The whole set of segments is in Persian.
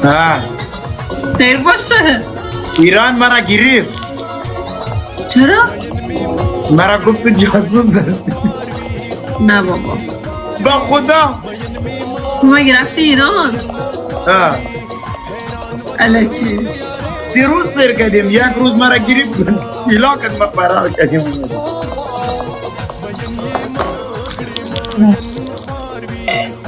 ها خیر باشه. ایران مرا گرفت، چرا؟ مرا گفت تو جاسوس هستی. نه بابا. با خدا. تو مگه رفتی ایران؟ ها الکی. دیروز سر کردیم، یک روز مرا گرفت علاقت ما فرار کردیم.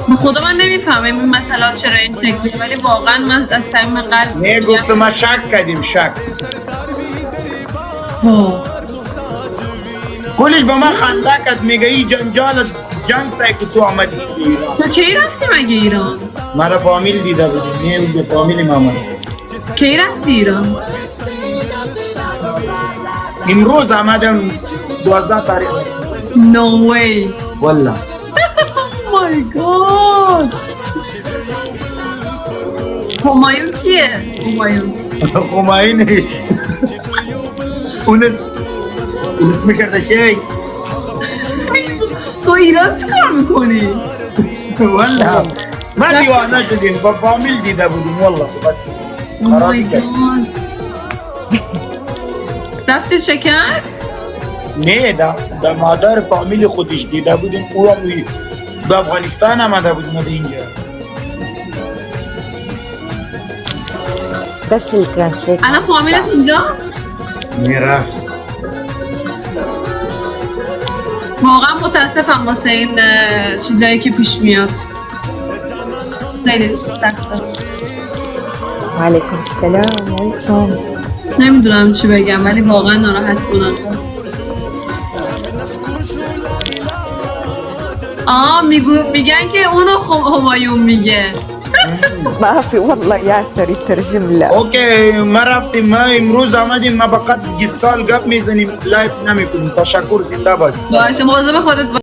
به خدا من نمیفهمم این مثلا چرا این شکلیه، ولی واقعا من از صمیم قلب نه گفتم ما شک کردیم، شک. وا. کلش با من خنده کرد، میگه این جنجال جنگ تایی که تو آمدی ایران. تو کی رفتی مگه ایران؟ مرا فامیل دیده بودیم، نه به فامیل ما آمد. کی رفتی ایران؟ امروز آمدم 12 تاریخ. نو وی. والله مای گاد. همایون کیه؟ همایون خمینی اون اسمش کرده شیخ. تو ایران چی کار میکنی؟ والله ما دیوانه شدیم، با فامیل دیده بودیم والله. بس مای خرابی کرد. گاد. رفتی چه کرد؟ نه در مادر فامیل خودش دیده بودیم، او هم به افغانستان آمده بود، ما اینجا. بس الترانسليت. الان فامیلت اینجا؟ میرفت. واقعا متاسفم واسه این چیزایی که پیش میاد. خیلی سخته. وعليكم السلام عليكم. نمیدونم چی بگم ولی واقعا ناراحت کننده. میگن که اونو همایون میگه. ما في والله ياسر يترجم له. اوکی ما رفتیم، ما امروز آمدیم، ما فقط گیسکال گپ میزنیم، لایف نمیکنیم. تشکر، زنده باد. باشه مواظب خودت باش.